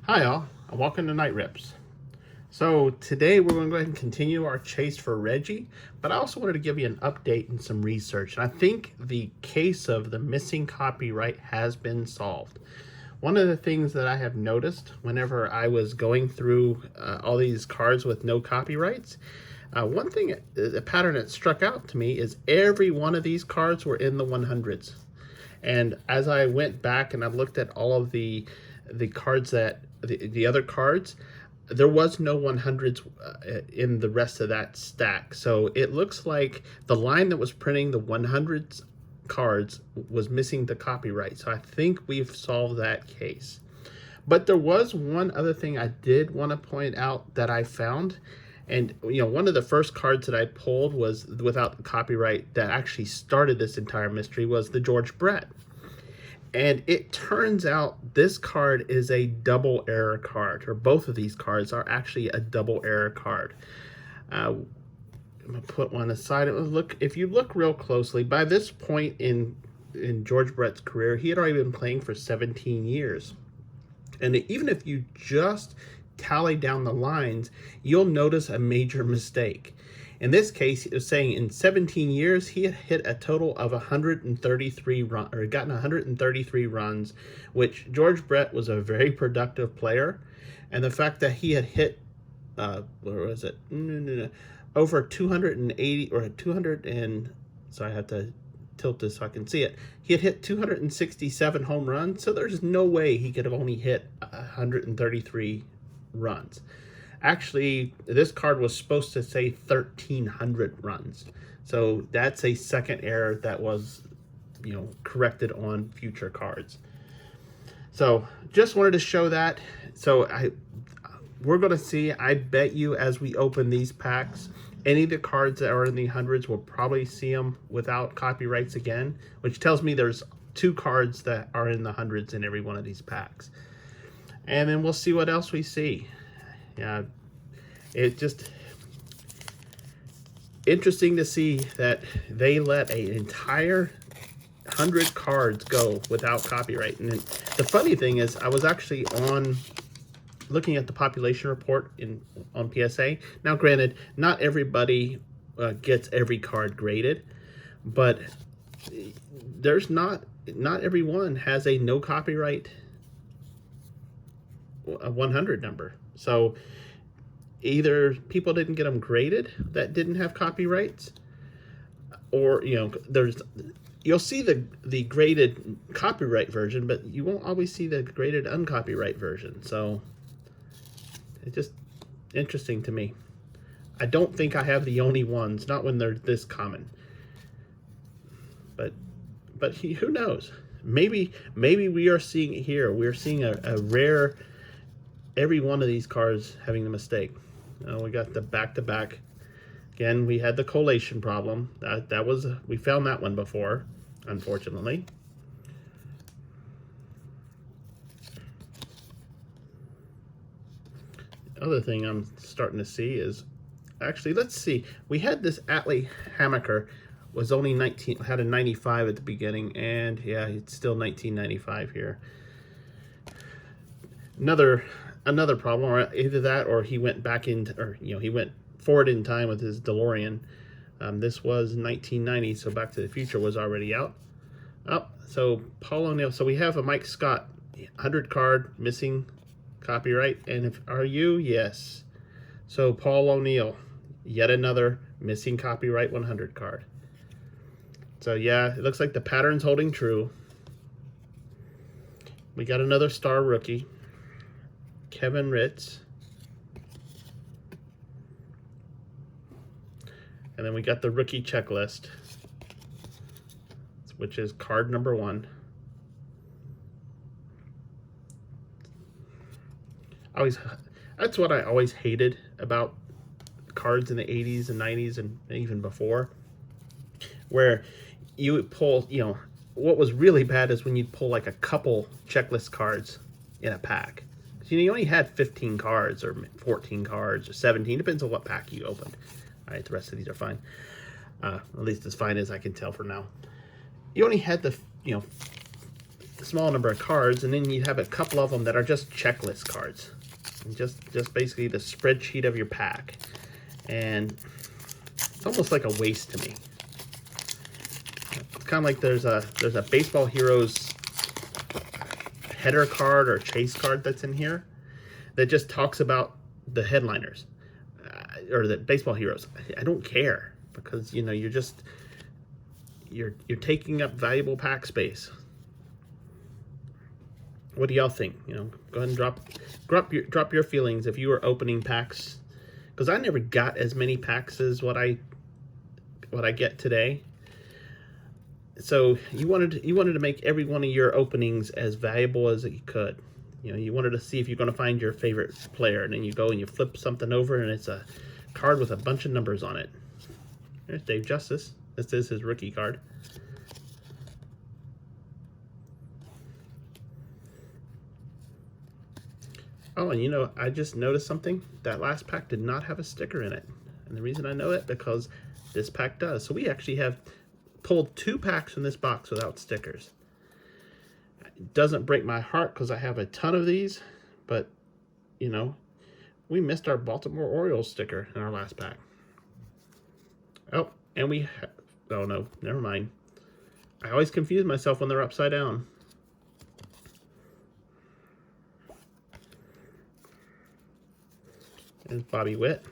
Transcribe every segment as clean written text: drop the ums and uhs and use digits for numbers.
Hi all, and welcome to Night Rips. So today we're going to go ahead and continue our chase for Reggie, but I also wanted to give you an update and some research. And I think the case of the missing copyright has been solved. One of the things that I have noticed whenever I was going through all these cards with no copyrights, one thing, a pattern that struck out to me is every one of these cards were in the 100s. And as I went back and I looked at all of the cards that the other cards, there was no 100s in the rest of that stack. So it looks like the line that was printing the 100s cards was missing the copyright. So I think we've solved that case. But there was one other thing I did want to point out that I found. And, you know, one of the first cards that I pulled was without the copyright that actually started this entire mystery was the George Brett. And it turns out this card is a double error card, or both of these cards are actually a double error card. I'm gonna put one aside. Look, if you look real closely, by this point in George Brett's career, he had already been playing for 17 years. And even if you just tally down the lines, you'll notice a major mistake. In this case, it was saying in 17 years, he had hit a total of 133 runs, or gotten 133 runs, which George Brett was a very productive player. And the fact that he had hit, where was it? Over 280 or 200 and, so I have to tilt this so I can see it. He had hit 267 home runs, so there's no way he could have only hit 133 runs. Actually, this card was supposed to say 1,300 runs. So that's a second error that was, you know, corrected on future cards. So just wanted to show that. So we're going to see, I bet you as we open these packs, any of the cards that are in the hundreds, we'll probably see them without copyrights again, which tells me there's 2 cards that are in the hundreds in every one of these packs. And then we'll see what else we see. Yeah, it's just interesting to see that they let an entire 100 cards go without copyright. And the funny thing is, I was actually looking at the population report on PSA. Now, granted, not everybody gets every card graded, but there's not everyone has a no copyright 100 number. So either people didn't get them graded that didn't have copyrights, or, you know, you'll see the graded copyright version, but you won't always see the graded uncopyright version. So it's just interesting to me. I don't think I have the only ones, not when they're this common. But who knows? Maybe we are seeing it here. We're seeing a rare, every one of these cards having the mistake. We got the back-to-back. Again, we had the collation problem. That was, we found that one before, unfortunately. The other thing I'm starting to see is, actually, let's see. We had this Atlee Hammaker, was only 19, had a 95 at the beginning, and yeah, it's still 1995 here. Another problem, or either that, or he went back in, or, you know, he went forward in time with his DeLorean. This was 1990, so Back to the Future was already out. Oh, so Paul O'Neill. So we have a Mike Scott 100 card missing copyright, and are you? Yes. So Paul O'Neill, yet another missing copyright 100 card. So yeah, it looks like the pattern's holding true. We got another star rookie, Kevin Ritz. And then we got the rookie checklist, which is card number 1. That's what I always hated about cards in the 80s and 90s and even before, where you would pull, you know, what was really bad is when you'd pull like a couple checklist cards in a pack. You know, you only had 15 cards or 14 cards or 17, depends on what pack you opened. All right, the rest of these are fine. At least as fine as I can tell for now. You only had the, you know, small number of cards, and then you have a couple of them that are just checklist cards. And just basically the spreadsheet of your pack. And it's almost like a waste to me. It's kind of like there's a Baseball Heroes header card or chase card that's in here that just talks about the headliners or the Baseball Heroes. I don't care, because you know you're taking up valuable pack space. What do y'all think? You know, go ahead and drop your feelings if you were opening packs, because I never got as many packs as what I get today. So you wanted to make every one of your openings as valuable as you could. You know, you wanted to see if you're going to find your favorite player, and then you go and you flip something over, and it's a card with a bunch of numbers on it. There's Dave Justice. This is his rookie card. Oh, and you know, I just noticed something. That last pack did not have a sticker in it. And the reason I know it, because this pack does. So we actually have pulled 2 packs from this box without stickers. It doesn't break my heart because I have a ton of these, but, you know, we missed our Baltimore Orioles sticker in our last pack. Oh, and oh no, never mind. I always confuse myself when they're upside down. There's Bobby Witt.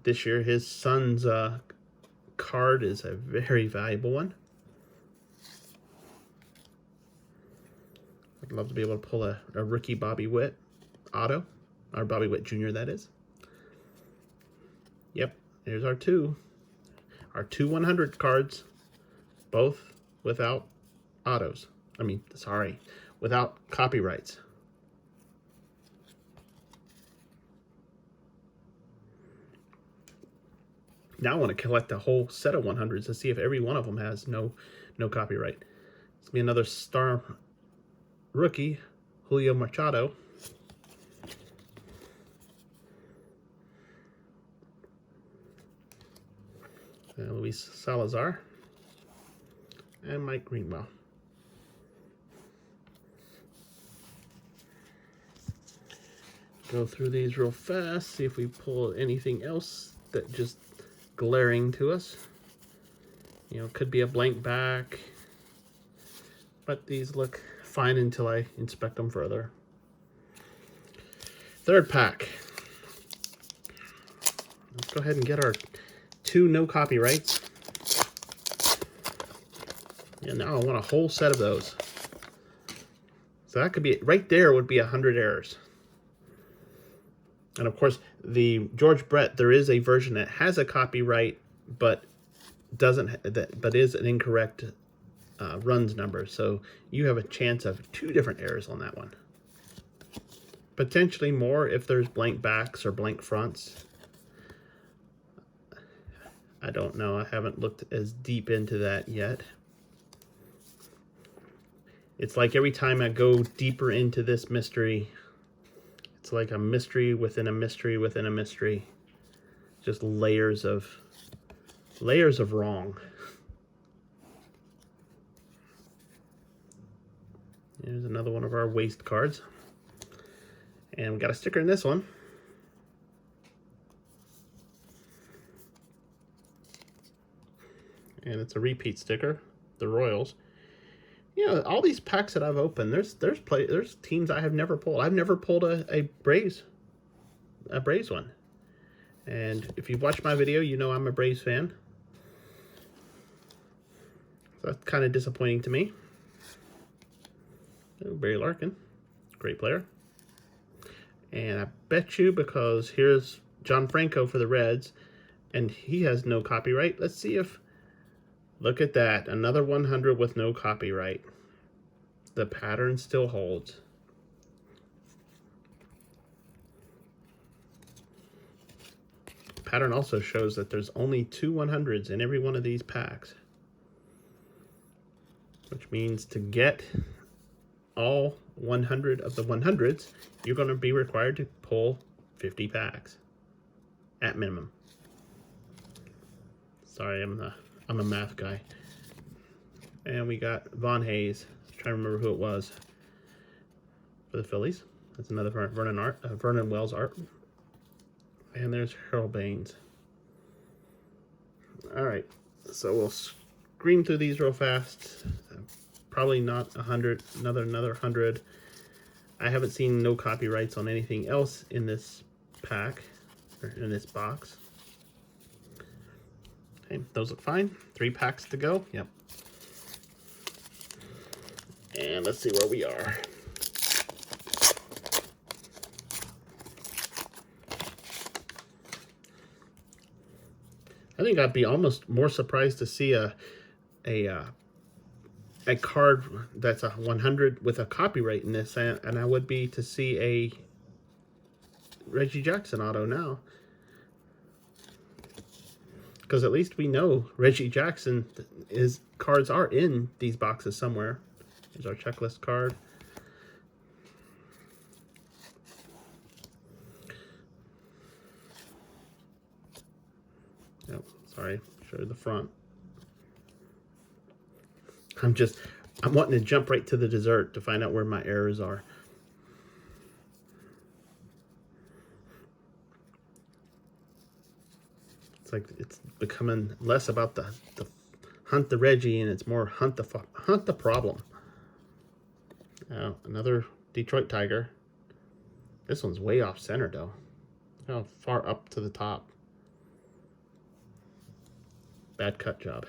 This year, his son's card is a very valuable one. I'd love to be able to pull a rookie Bobby Witt auto, or Bobby Witt Jr. that is. Yep, there's our two 100 cards, both without autos. I mean, sorry, without copyrights. Now I want to collect a whole set of 100s to see if every one of them has no copyright. It's going to be another star rookie, Julio Machado. Luis Salazar. And Mike Greenwell. Go through these real fast, see if we pull anything else that just glaring to us. You know, could be a blank back, but these look fine until I inspect them further. Third pack. Let's go ahead and get our 2 no copyrights. And now I want a whole set of those. So that could be, right there would be 100 errors. And of course, the George Brett, there is a version that has a copyright, but is an incorrect runs number. So you have a chance of 2 different errors on that one. Potentially more if there's blank backs or blank fronts. I don't know. I haven't looked as deep into that yet. It's like every time I go deeper into this mystery, it's like a mystery within a mystery within a mystery. Just layers of wrong. Here's another one of our waste cards. And we got a sticker in this one. And it's a repeat sticker, the Royals. You know, all these packs that I've opened, there's teams I have never pulled. I've never pulled a Braves one. And if you've watched my video, you know I'm a Braves fan. So that's kind of disappointing to me. Oh, Barry Larkin, great player. And I bet you, because here's John Franco for the Reds, and he has no copyright. Let's see if, look at that, another 100 with no copyright. The pattern still holds. The pattern also shows that there's only 2 100s in every one of these packs, which means to get all 100 of the 100s, you're going to be required to pull 50 packs at minimum. Sorry, I'm a math guy. And we got Von Hayes. I'm trying to remember who it was for the Phillies. That's another Vernon Wells art. And there's Harold Baines. All right, so we'll scream through these real fast. Probably not 100. Another 100. I haven't seen no copyrights on anything else in this pack or in this box. Okay, those look fine. 3 packs to go. Yep. And let's see where we are. I think I'd be almost more surprised to see a card that's a 100 with a copyright in this, and I would be to see a Reggie Jackson auto now. Because at least we know Reggie Jackson, his cards are in these boxes somewhere. Here's our checklist card. Oh, sorry, show the front. I'm wanting to jump right to the dessert to find out where my errors are. It's like it's becoming less about the hunt the Reggie, and it's more hunt the problem. Another Detroit Tiger. This one's way off center though. Look how far up to the top. Bad cut job.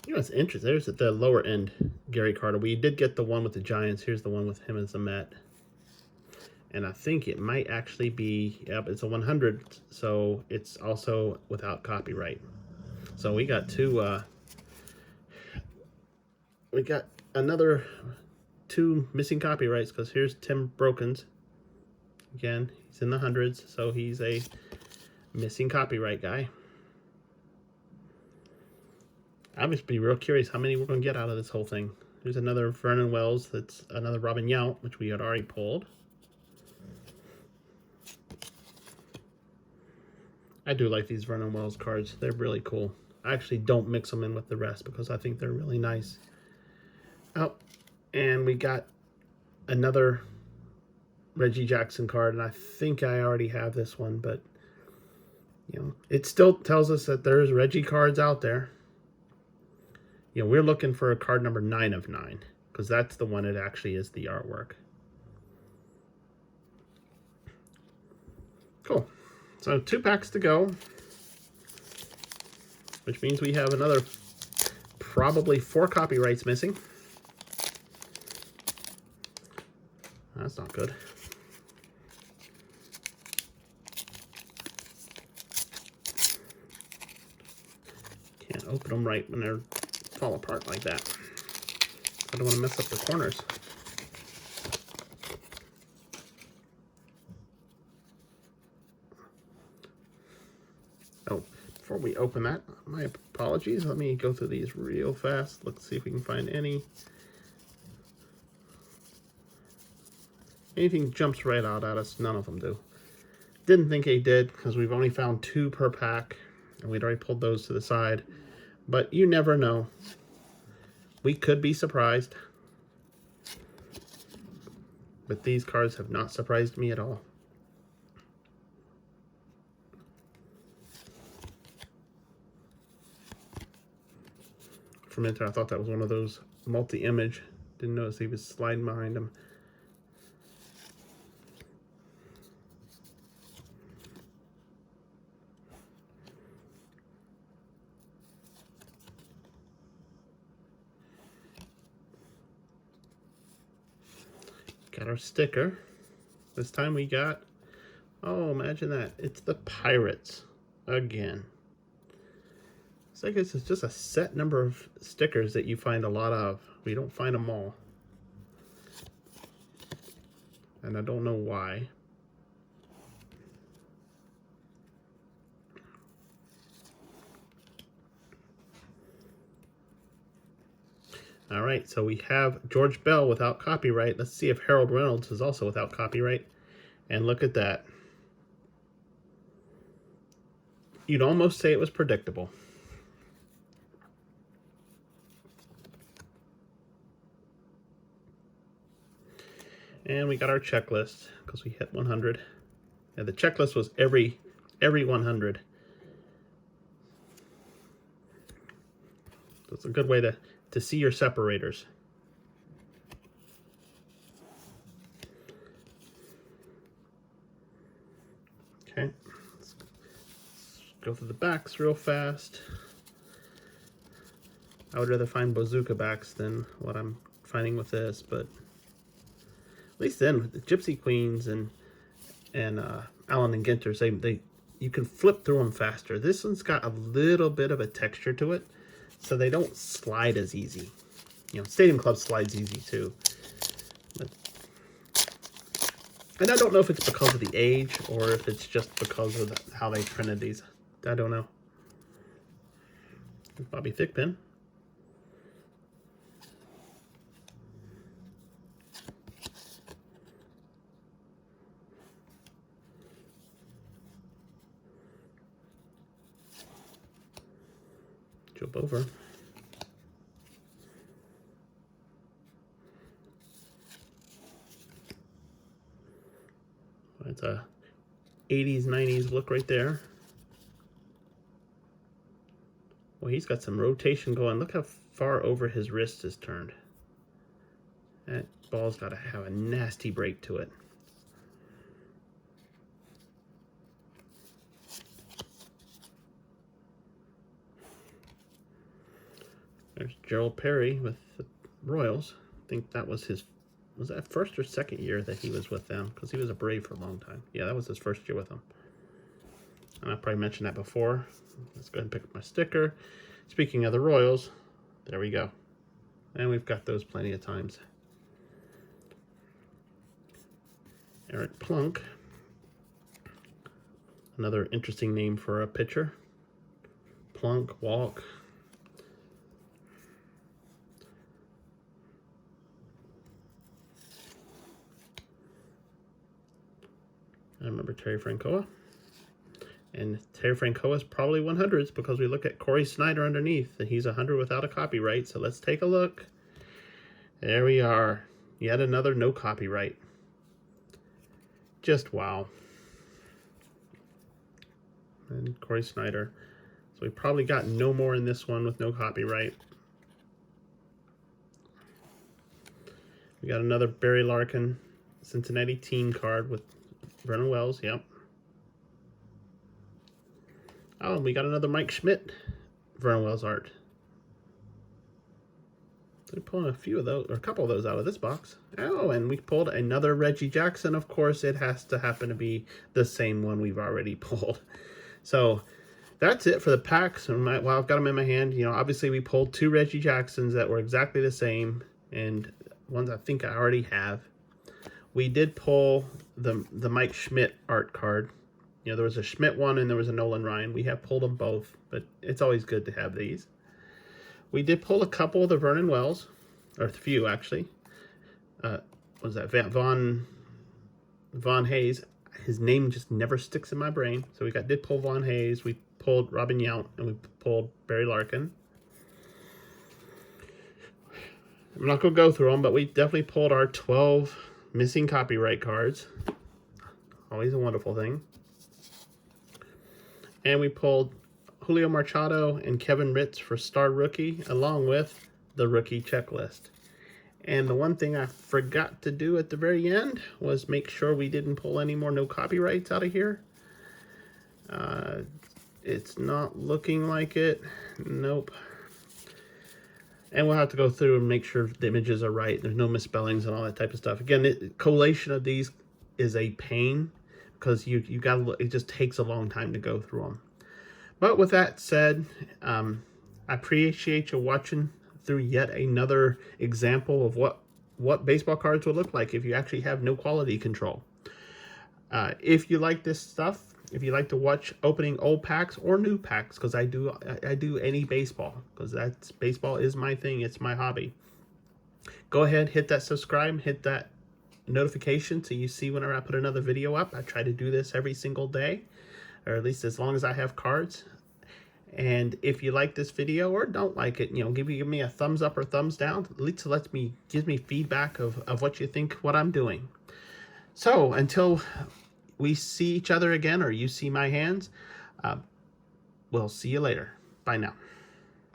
You know, it's interesting. There's at the lower end Gary Carter. We did get the one with the Giants. Here's the one with him as a Met. And I think it might actually be, yep, it's a 100, so it's also without copyright. So we got we got another 2 missing copyrights, because here's Tim Brokens. Again, he's in the hundreds, so he's a missing copyright guy. I'm just be real curious how many we're going to get out of this whole thing. There's another Vernon Wells. That's another Robin Yount, which we had already pulled. I do like these Vernon Wells cards. They're really cool. I actually don't mix them in with the rest because I think they're really nice. Oh, and we got another Reggie Jackson card, and I think I already have this one, but you know, it still tells us that there's Reggie cards out there. You know, we're looking for a card number 9 of 9, because that's the one that actually is the artwork. Cool. So 2 packs to go, which means we have another probably 4 copyrights missing. That's not good. Can't open them right when they're fall apart like that. I don't want to mess up the corners. Oh, before we open that, my apologies. Let me go through these real fast. Let's see if we can find anything jumps right out at us. None of them do. Didn't think they did, because we've only found 2 per pack, and we'd already pulled those to the side. But you never know. We could be surprised. But these cards have not surprised me at all. For a minute I thought that was one of those multi-image. Didn't notice he was sliding behind him. Got our sticker. This time we got, oh, imagine that. It's the Pirates again. So I guess it's just a set number of stickers that you find a lot of. We don't find them all. And I don't know why. All right, so we have George Bell without copyright. Let's see if Harold Reynolds is also without copyright. And look at that. You'd almost say it was predictable. And we got our checklist because we hit 100. And the checklist was every 100. So it's a good way to see your separators. Okay, let's go through the backs real fast. I would rather find bazooka backs than what I'm finding with this, but at least then with the Gypsy Queens and Allen and Ginters, you can flip through them faster. This one's got a little bit of a texture to it, so they don't slide as easy. You know, Stadium Club slides easy too. And I don't know if it's because of the age or if it's just because of how they printed these. I don't know. Bobby Thickpin. Jump over. It's a 80s, 90s look right there. Well, he's got some rotation going. Look how far over his wrist is turned. That ball's got to have a nasty break to it. There's Gerald Perry with the Royals. I think that was that first or second year that he was with them? Because he was a Brave for a long time. Yeah, that was his first year with them. And I probably mentioned that before. Let's go ahead and pick up my sticker. Speaking of the Royals, there we go. And we've got those plenty of times. Eric Plunk. Another interesting name for a pitcher. Plunk, walk. I remember Terry Francoa. And Terry Francoa is probably 100s because we look at Corey Snyder underneath, and he's 100 without a copyright. So let's take a look. There we are. Yet another no copyright. Just wow. And Corey Snyder. So we probably got no more in this one with no copyright. We got another Barry Larkin Cincinnati team card with Vernon Wells, yep. Oh, and we got another Mike Schmidt Vernon Wells art. So we're pulling a few of those, or a couple of those out of this box. Oh, and we pulled another Reggie Jackson. Of course, it has to happen to be the same one we've already pulled. So that's it for the packs. And while I've got them in my hand, you know, obviously we pulled 2 Reggie Jacksons that were exactly the same, and ones I think I already have. We did pull the Mike Schmidt art card. You know, there was a Schmidt one and there was a Nolan Ryan. We have pulled them both, but it's always good to have these. We did pull a couple of the Vernon Wells, or a few actually. What was that? Von Hayes. His name just never sticks in my brain. So we did pull Von Hayes. We pulled Robin Yount, and we pulled Barry Larkin. I'm not going to go through them, but we definitely pulled our 12 missing copyright cards. Always a wonderful thing. And we pulled Julio Machado and Kevin Ritz for Star Rookie, along with the rookie checklist. And the one thing I forgot to do at the very end was make sure we didn't pull any more no copyrights out of here. It's not looking like it. Nope. And we'll have to go through and make sure the images are right. There's no misspellings and all that type of stuff. Again, collation of these is a pain because you got to look. It just takes a long time to go through them. But with that said, I appreciate you watching through yet another example of what baseball cards would look like if you actually have no quality control. If you like this stuff, if you like to watch opening old packs or new packs, because I do any baseball, because baseball is my thing, it's my hobby. Go ahead, hit that subscribe, hit that notification so you see whenever I put another video up. I try to do this every single day, or at least as long as I have cards. And if you like this video or don't like it, give me a thumbs up or thumbs down. At least it gives me feedback of what you think, what I'm doing. So until we see each other again, or you see my hands, we'll see you later. Bye now.